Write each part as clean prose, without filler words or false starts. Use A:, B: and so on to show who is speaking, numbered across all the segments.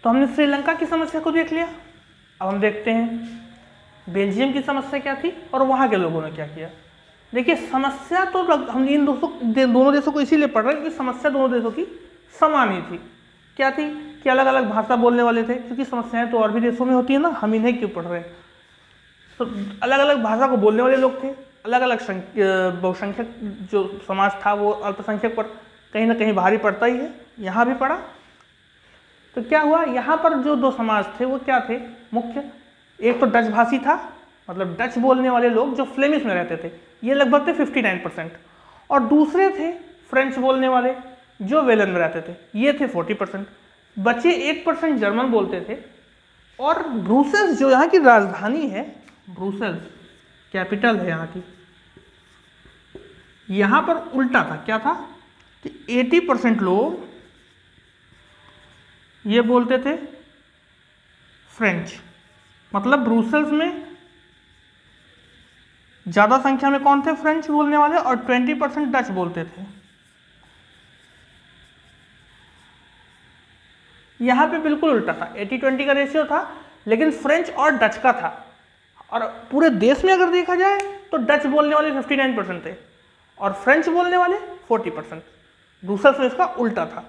A: तो हमने श्रीलंका की समस्या को देख लिया। अब हम देखते हैं बेल्जियम की समस्या क्या थी और वहाँ के लोगों ने क्या किया। देखिए समस्या तो हम इन दोनों देशों को इसीलिए पढ़ रहे हैं क्योंकि समस्या दोनों देशों की समान ही थी। क्या थी कि अलग अलग भाषा बोलने वाले थे, क्योंकि समस्याएं तो और भी देशों में होती है ना, हम इन्हें क्यों पढ़ रहे हैं। तो अलग अलग भाषा को बोलने वाले लोग थे, अलग अलग बहुसंख्यक जो समाज था वो अल्पसंख्यक पर कहीं ना कहीं भारी पड़ता ही है, यहाँ भी पड़ा। तो क्या हुआ, यहाँ पर जो दो समाज थे वो क्या थे मुख्य, एक तो डच भाषी था, मतलब डच बोलने वाले लोग जो फ्लेमिश में रहते थे, ये लगभग थे 59%, और दूसरे थे फ्रेंच बोलने वाले जो वेलन में रहते थे, ये थे 40%। बचे 1% जर्मन बोलते थे। और ब्रुसेल्स जो यहाँ की राजधानी है, ब्रुसेल्स कैपिटल है यहाँ की, यहाँ पर उल्टा था। क्या था कि 80% लोग ये बोलते थे फ्रेंच, मतलब ब्रुसेल्स में ज़्यादा संख्या में कौन थे, फ्रेंच बोलने वाले, और 20% डच बोलते थे। यहाँ पे बिल्कुल उल्टा था, 80-20 का रेशियो था, लेकिन फ्रेंच और डच का था। और पूरे देश में अगर देखा जाए तो डच बोलने वाले 59% थे और फ्रेंच बोलने वाले 40%। ब्रुसेल्स में इसका उल्टा था।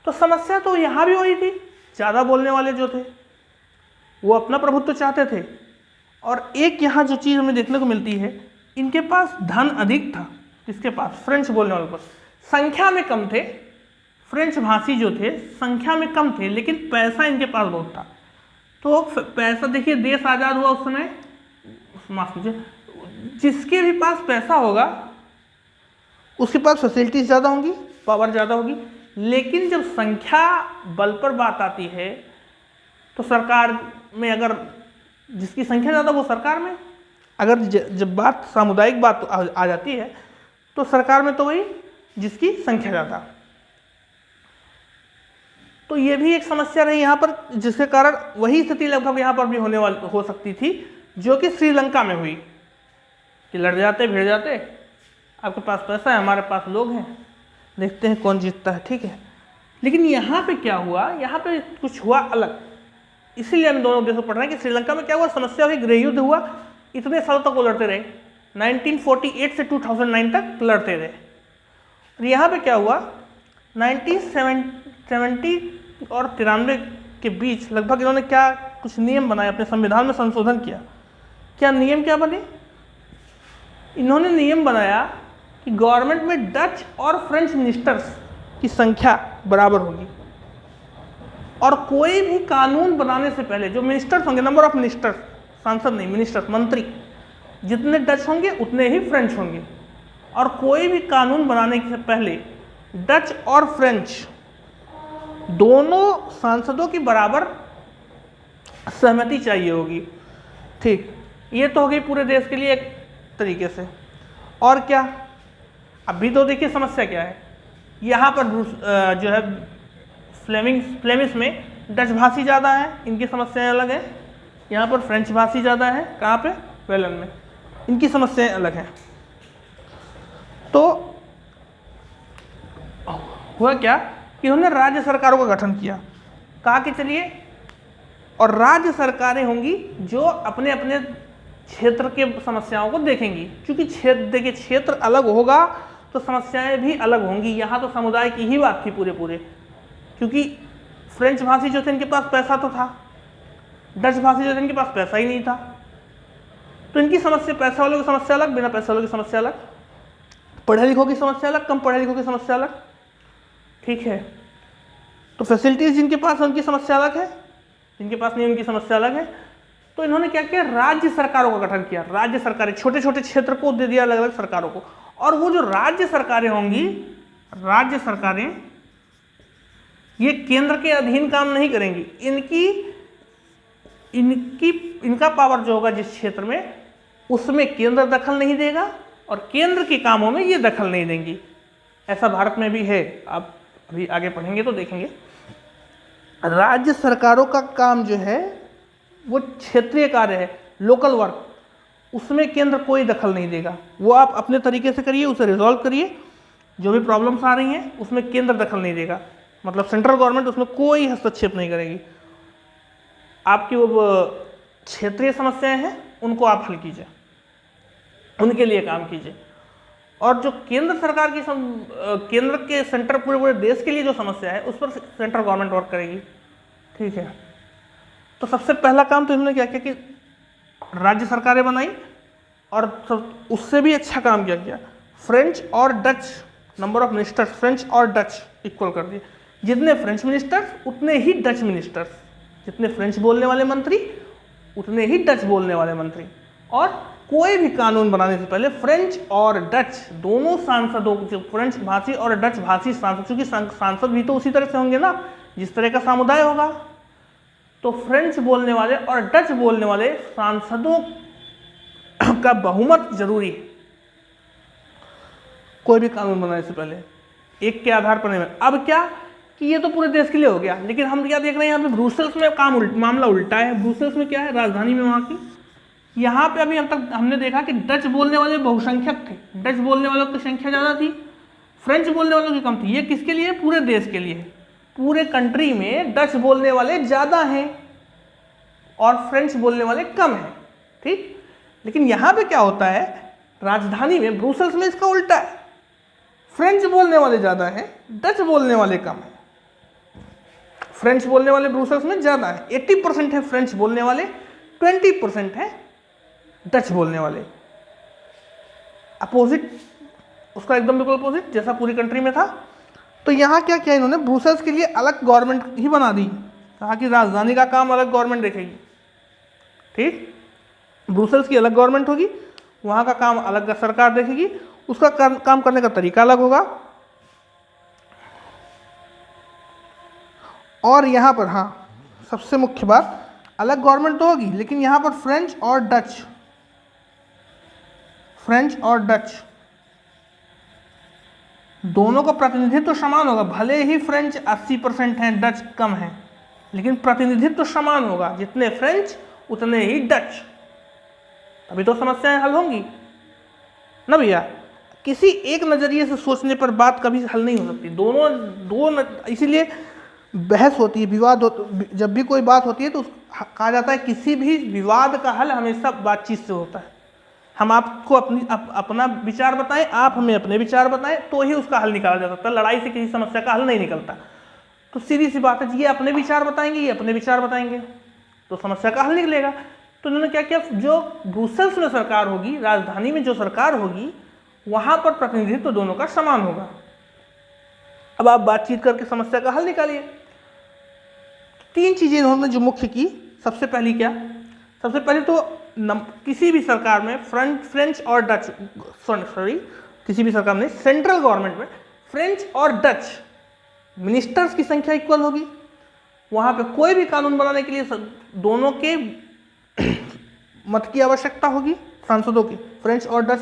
A: तो समस्या तो यहाँ भी वही थी, ज़्यादा बोलने वाले जो थे वो अपना प्रभुत्व चाहते थे। और एक यहाँ जो चीज़ हमें देखने को मिलती है, इनके पास धन अधिक था, किसके पास, फ्रेंच बोलने वालों के पास। संख्या में कम थे, फ्रेंच भाषी जो थे संख्या में कम थे, लेकिन पैसा इनके पास बहुत था। तो पैसा देखिए, देश आज़ाद हुआ उस समय, माफ कीजिए, जिसके भी पास पैसा होगा उसके पास फैसिलिटीज ज़्यादा होंगी, पावर ज़्यादा होगी। लेकिन जब संख्या बल पर बात आती है तो सरकार में अगर जिसकी संख्या ज़्यादा वो सरकार में, अगर जब बात सामुदायिक बात आ जाती है तो सरकार में तो वही जिसकी संख्या ज़्यादा। तो ये भी एक समस्या रही यहाँ पर, जिसके कारण वही स्थिति लगभग यहाँ पर भी हो सकती थी जो कि श्रीलंका में हुई, कि लड़ जाते भिड़ जाते, आपके पास पैसा है, हमारे पास लोग हैं, देखते हैं कौन जीतता है, ठीक है। लेकिन यहाँ पे क्या हुआ, यहाँ पे कुछ हुआ अलग, इसीलिए हम दोनों देशों पढ़ रहे हैं कि श्रीलंका में क्या हुआ, समस्या हुई, गृह युद्ध हुआ, इतने सालों तक वो लड़ते रहे, 1948 से 2009 तक लड़ते रहे। और यहाँ पे क्या हुआ, 1970 और 93 के बीच लगभग इन्होंने क्या कुछ नियम बनाए, अपने संविधान में संशोधन किया। क्या नियम क्या बने, इन्होंने नियम बनाया कि गवर्नमेंट में डच और फ्रेंच मिनिस्टर्स की संख्या बराबर होगी, और कोई भी कानून बनाने से पहले जो मिनिस्टर्स होंगे, नंबर ऑफ मिनिस्टर्स, सांसद नहीं, मिनिस्टर्स, मंत्री, जितने डच होंगे उतने ही फ्रेंच होंगे, और कोई भी कानून बनाने से पहले डच और फ्रेंच दोनों सांसदों की बराबर सहमति चाहिए होगी। ठीक, ये तो हो गई पूरे देश के लिए एक तरीके से। और क्या, अभी तो देखिए समस्या क्या है, यहाँ पर जो है फ्लेमिश में डच भाषी ज़्यादा है, इनकी समस्याएं अलग है। यहाँ पर फ्रेंच भाषी ज़्यादा है, कहाँ पे, वेलन में, इनकी समस्याएं अलग हैं। तो हुआ क्या कि उन्होंने राज्य सरकारों का गठन किया, कहा कि चलिए, और राज्य सरकारें होंगी जो अपने अपने क्षेत्र के समस्याओं को देखेंगी, क्योंकि क्षेत्र अलग होगा तो समस्याएं भी अलग होंगी। यहाँ तो समुदाय की ही बात थी पूरे, क्योंकि फ्रेंच भाषी जो थे इनके पास पैसा तो था, डच भाषी जो थे इनके पास पैसा ही नहीं था, तो इनकी समस्या, पैसा वालों की समस्या अलग, बिना पैसा वालों की समस्या अलग, पढ़े लिखों की समस्या अलग, कम पढ़े लिखों की समस्या अलग, ठीक है। तो फैसिलिटीज जिनके पास है उनकी समस्या अलग है, जिनके पास नहीं उनकी समस्या अलग है। तो इन्होंने क्या किया, राज्य सरकारों का गठन किया, राज्य सरकारें, छोटे छोटे क्षेत्र को दे दिया अलग अलग सरकारों को। और वो जो राज्य सरकारें होंगी, राज्य सरकारें ये केंद्र के अधीन काम नहीं करेंगी, इनका पावर जो होगा जिस क्षेत्र में, उसमें केंद्र दखल नहीं देगा और केंद्र के कामों में ये दखल नहीं देंगी। ऐसा भारत में भी है, आप अभी आगे पढ़ेंगे तो देखेंगे। राज्य सरकारों का काम जो है वो क्षेत्रीय कार्य है, लोकल वर्क, उसमें केंद्र कोई दखल नहीं देगा। वो आप अपने तरीके से करिए, उसे रिजॉल्व करिए, जो भी प्रॉब्लम्स आ रही हैं उसमें केंद्र दखल नहीं देगा। मतलब सेंट्रल गवर्नमेंट उसमें कोई हस्तक्षेप नहीं करेगी। आपकी वो क्षेत्रीय समस्याएं हैं उनको आप हल कीजिए, उनके लिए काम कीजिए। और जो केंद्र सरकार की केंद्र के सेंटर पूरे पूरे देश के लिए जो समस्या है उस पर सेंट्रल गवर्नमेंट वर्क करेगी। ठीक है, तो सबसे पहला काम तो इन्होंने क्या किया कि राज्य सरकारें बनाई, और उससे भी अच्छा काम क्या किया, फ्रेंच और Dutch number of ministers, French और डच इक्वल कर दिए। जितने फ्रेंच मिनिस्टर्स उतने ही डच मिनिस्टर्स, जितने फ्रेंच बोलने वाले मंत्री उतने ही डच बोलने वाले मंत्री। और कोई भी कानून बनाने से पहले फ्रेंच और डच दोनों सांसदों, जो फ्रेंच भाषी और डच भाषी सांसद, क्योंकि सांसद भी तो उसी तरह से होंगे ना जिस तरह का समुदाय होगा, तो फ्रेंच बोलने वाले और डच बोलने वाले सांसदों का बहुमत जरूरी है कोई भी कानून बनाने से पहले, एक के आधार पर नहीं। अब क्या कि ये तो पूरे देश के लिए हो गया, लेकिन हम क्या देख रहे हैं यहाँ पे ब्रुसेल्स में मामला उल्टा है। ब्रुसेल्स में क्या है, राजधानी में वहाँ की, यहाँ पे अभी अब तक हमने देखा कि डच बोलने वाले बहुसंख्यक थे, डच बोलने वालों की संख्या ज़्यादा थी, फ्रेंच बोलने वालों की कम थी। ये किसके लिए, पूरे देश के लिए। पूरे कंट्री में डच बोलने वाले ज़्यादा हैं और फ्रेंच बोलने वाले कम हैं। ठीक, लेकिन यहाँ पे क्या होता है, राजधानी में ब्रुसेल्स में इसका उल्टा है, फ्रेंच बोलने वाले ज़्यादा हैं, डच बोलने वाले कम हैं। फ्रेंच बोलने वाले ब्रुसेल्स में ज़्यादा है, 80% है फ्रेंच बोलने वाले, 20% है डच बोलने वाले। अपोजिट, उसका एकदम बिल्कुल अपोजिट जैसा पूरी कंट्री में था। तो यहाँ क्या किया इन्होंने, ब्रुसेल्स के लिए अलग गवर्नमेंट ही बना दी, कहा कि राजधानी का काम अलग गवर्नमेंट देखेगी। ठीक, ब्रुसेल्स की अलग गवर्नमेंट होगी, वहाँ का काम अलग सरकार देखेगी, उसका काम करने का तरीका अलग होगा। और यहाँ पर हाँ, सबसे मुख्य बात, अलग गवर्नमेंट तो होगी, लेकिन यहाँ पर फ्रेंच और डच दोनों का प्रतिनिधित्व समान होगा। भले ही फ्रेंच 80% हैं, डच कम है, लेकिन प्रतिनिधित्व समान होगा, जितने फ्रेंच उतने ही डच। अभी तो समस्याएं हल होंगी ना भैया। किसी एक नज़रिए से सोचने पर बात कभी हल नहीं हो सकती। इसीलिए बहस होती है, जब भी कोई बात होती है तो कहा जाता है किसी भी विवाद का हल हमेशा बातचीत से होता है। हम आपको अपना विचार बताएं, आप हमें अपने विचार बताएं, तो ही उसका हल निकाला जा सकता है। लड़ाई से किसी समस्या का हल नहीं निकलता। तो सीधी सी बात है, ये अपने विचार बताएंगे, ये अपने विचार बताएंगे, तो समस्या का हल निकलेगा। तो उन्होंने क्या किया, जो ब्रुसेल्स में सरकार होगी, राजधानी में जो सरकार होगी, वहां पर प्रतिनिधित्व दोनों का समान होगा। अब आप बातचीत करके समस्या का हल निकालिए। 3 चीजें इन्होंने जो मुख्य की, सबसे पहली क्या, सबसे पहले तो किसी भी सरकार में फ्रेंच और डच, किसी भी सरकार में सेंट्रल गवर्नमेंट में फ्रेंच और डच मिनिस्टर्स की संख्या इक्वल होगी। वहां पे कोई भी कानून बनाने के लिए दोनों के मत की आवश्यकता होगी, सांसदों की, फ्रेंच और डच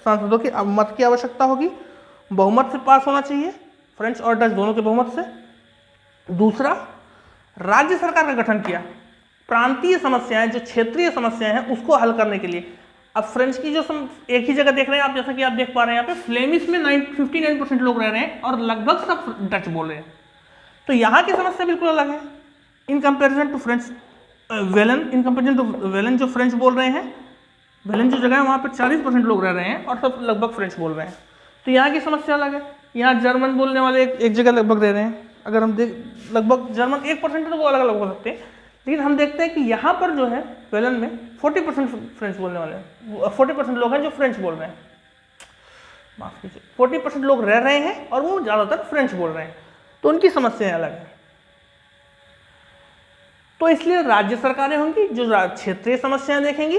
A: सांसदों के मत की आवश्यकता होगी। बहुमत से पास होना चाहिए, फ्रेंच और डच दोनों के बहुमत से। दूसरा, राज्य सरकार का गठन किया, प्रांतीय समस्याएं, जो क्षेत्रीय समस्याएं हैं उसको हल करने के लिए। अब फ्रेंच की जो एक ही जगह देख रहे हैं आप, जैसा कि आप देख पा रहे हैं यहाँ पे फ्लेमिश में 59% लोग रह रहे हैं और लगभग सब डच बोल रहे हैं। तो यहाँ की समस्या बिल्कुल अलग है in comparison to French Walloon जो फ्रेंच बोल रहे हैं, वेलन जो जगह है वहाँ पर 40% लोग रह रहे हैं और सब लगभग फ्रेंच बोल रहे हैं। तो यहाँ की समस्या अलग है। यहाँ जर्मन बोलने वाले एक जगह लगभग रह रहे हैं। अगर हम लगभग जर्मन 1% तो वो अलग अलग हो सकते हैं, लेकिन हम देखते हैं कि यहाँ पर जो है वेलन में 40% फ्रेंच बोलने वाले हैं, 40% लोग हैं जो फ्रेंच बोल रहे हैं, माफ कीजिए 40% लोग रह रहे हैं और वो ज़्यादातर फ्रेंच बोल रहे हैं। तो उनकी समस्याएं अलग हैं। तो इसलिए राज्य सरकारें होंगी जो क्षेत्रीय समस्याएं देखेंगी,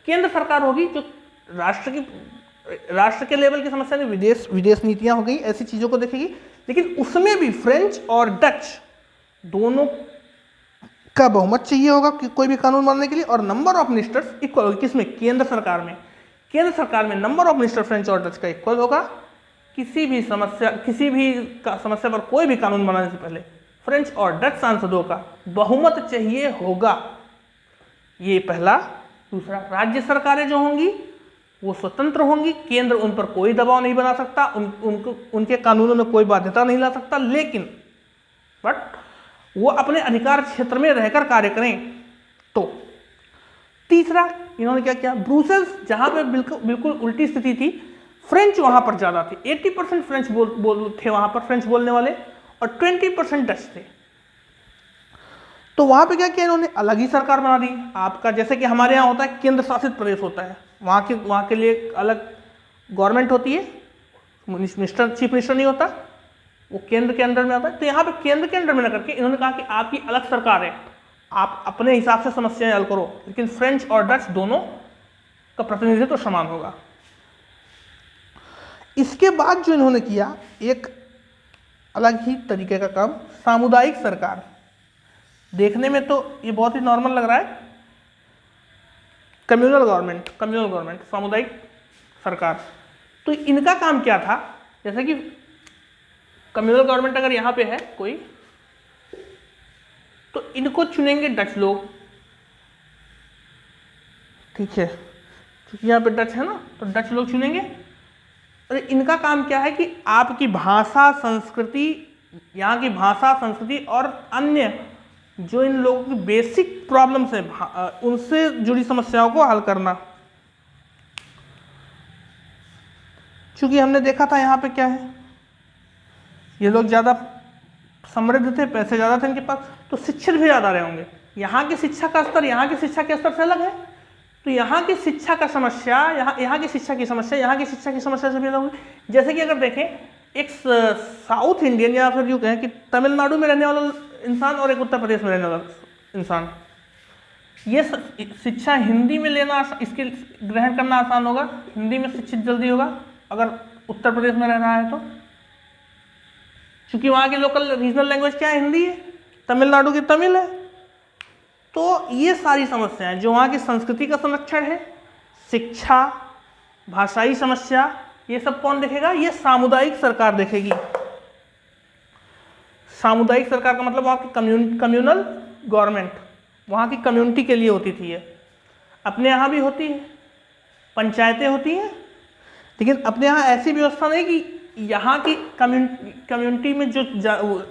A: केंद्र सरकार होगी जो राष्ट्र के लेवल की समस्या, विदेश नीतियां हो गई, ऐसी चीज़ों को देखेगी। लेकिन उसमें भी फ्रेंच और डच दोनों का बहुमत चाहिए होगा कि कोई भी कानून बनाने के लिए, और नंबर ऑफ मिनिस्टर्स इक्वल होगी। किसमें, केंद्र सरकार में। केंद्र सरकार में नंबर ऑफ मिनिस्टर फ्रेंच और डच का इक्वल होगा। किसी भी समस्या पर कोई भी कानून बनाने से पहले फ्रेंच और डच सांसदों का बहुमत चाहिए होगा। ये पहला। दूसरा, राज्य सरकारें जो होंगी वो स्वतंत्र होंगी, केंद्र उन पर कोई दबाव नहीं बना सकता, उनके कानूनों में कोई बाध्यता नहीं ला सकता। लेकिन बट वो अपने अधिकार क्षेत्र में रहकर कार्य करें। तो तीसरा इन्होंने क्या किया, ब्रुसेल्स जहां पे बिल्कुल उल्टी स्थिति थी, फ्रेंच वहां पर ज्यादा थी। 80% फ्रेंच बोल थे वहां पर, फ्रेंच बोलने वाले, और 20% डच थे। तो वहां पे क्या किया इन्होंने, अलग ही सरकार बना दी। आपका जैसे कि हमारे यहाँ होता है केंद्र शासित प्रदेश होता है, वहां के लिए अलग गवर्नमेंट होती है, चीफ मिनिस्टर नहीं होता, वो केंद्र के अंडर में आता है। तो यहाँ पे केंद्र के अंडर में ना करके इन्होंने कहा कि आपकी अलग सरकार है, आप अपने हिसाब से समस्याएं हल करो, लेकिन फ्रेंच और डच दोनों का प्रतिनिधित्व तो समान होगा। इसके बाद जो इन्होंने किया एक अलग ही तरीके का काम, सामुदायिक सरकार। देखने में तो ये बहुत ही नॉर्मल लग रहा है, कम्युनल गवर्नमेंट, सामुदायिक सरकार। तो इनका काम क्या था, जैसे कि कम्युनल गवर्नमेंट अगर यहाँ पे है कोई, तो इनको चुनेंगे डच लोग, ठीक है, क्योंकि यहाँ पे डच है ना, तो डच लोग चुनेंगे। और इनका काम क्या है कि आपकी भाषा संस्कृति, यहाँ की भाषा संस्कृति और अन्य जो इन लोगों की बेसिक प्रॉब्लम्स हैं उनसे जुड़ी समस्याओं को हल करना। क्योंकि हमने देखा था यहाँ पे क्या है, ये लोग ज़्यादा समृद्ध थे, पैसे ज़्यादा थे इनके पास, तो शिक्षित भी ज़्यादा रहे होंगे। यहाँ की शिक्षा का स्तर यहाँ की शिक्षा के स्तर से अलग है, तो यहाँ की शिक्षा का समस्या यहाँ की शिक्षा की समस्या से भी अलग होगी। जैसे कि अगर देखें, एक साउथ इंडियन या फिर यूँ कहें कि तमिलनाडु में रहने वाला इंसान और एक उत्तर प्रदेश में रहने वाला इंसान, ये शिक्षा हिंदी में लेना, इसके ग्रहण करना आसान होगा, हिंदी में शिक्षित जल्दी होगा अगर उत्तर प्रदेश में रह रहा है तो, क्योंकि वहाँ की लोकल रीजनल लैंग्वेज क्या है, हिंदी है, तमिलनाडु की तमिल है। तो ये सारी समस्याएं जो वहाँ की संस्कृति का संरक्षण है, शिक्षा, भाषाई समस्या, ये सब कौन देखेगा, ये सामुदायिक सरकार देखेगी। सामुदायिक सरकार का मतलब वहाँ की कम्युनल गवर्नमेंट, वहाँ की कम्युनिटी के लिए होती थी। ये अपने यहाँ भी होती है, पंचायतें होती हैं, लेकिन अपने यहाँ ऐसी व्यवस्था नहीं कि यहाँ की कम्युनिटी में जो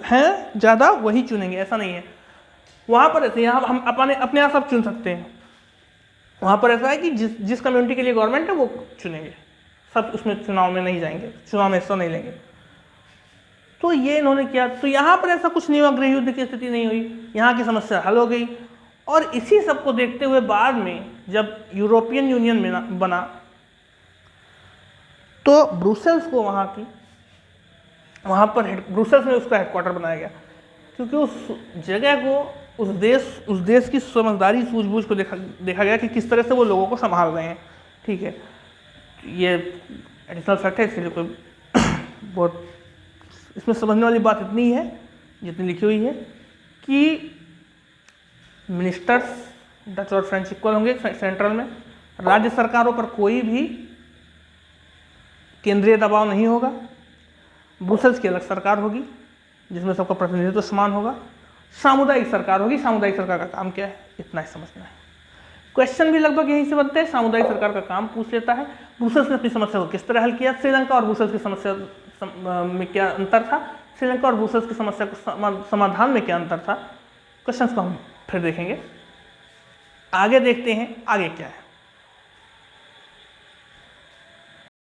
A: हैं ज़्यादा वही चुनेंगे, ऐसा नहीं है। वहाँ पर ऐसे, यहाँ हम अपने यहाँ सब चुन सकते हैं, वहाँ पर ऐसा है कि जिस कम्युनिटी के लिए गवर्नमेंट है वो चुनेंगे, सब उसमें चुनाव में नहीं जाएंगे, चुनाव में हिस्सा नहीं लेंगे। तो ये इन्होंने किया। तो यहाँ पर ऐसा कुछ नहीं हुआ, गृह युद्ध की स्थिति नहीं हुई, यहाँ की समस्या हल हो गई। और इसी सब को देखते हुए बाद में जब यूरोपियन यूनियन बना, तो ब्रुसेल्स को वहाँ पर ब्रुसेल्स में उसका हेडक्वार्टर बनाया गया, क्योंकि उस जगह को, उस देश की समझदारी सूझबूझ को देखा गया कि किस तरह से वो लोगों को संभाल रहे हैं। ठीक है, ये एडिशनल फैक्ट है, इसके लिए कोई बहुत इसमें समझने वाली बात इतनी है जितनी लिखी हुई है कि मिनिस्टर्स डच और फ्रेंच इक्वल होंगे सेंट्रल में, राज्य सरकारों पर कोई भी केंद्रीय दबाव नहीं होगा, ब्रुसेल्स की अलग सरकार होगी जिसमें सबका प्रतिनिधित्व समान होगा, सामुदायिक सरकार होगी। सामुदायिक सरकार का काम क्या है, इतना ही समझना है। क्वेश्चन भी लगभग यहीं से बनते हैं, सामुदायिक सरकार का काम पूछ लेता है। ब्रुसेल्स ने अपनी समस्या को किस तरह हल किया, श्रीलंका और ब्रुसेल्स की समस्या में क्या अंतर था, श्रीलंका और ब्रुसेल्स की समस्या को समाधान में क्या अंतर था, क्वेश्चंस को हम फिर देखेंगे। आगे देखते हैं आगे क्या है।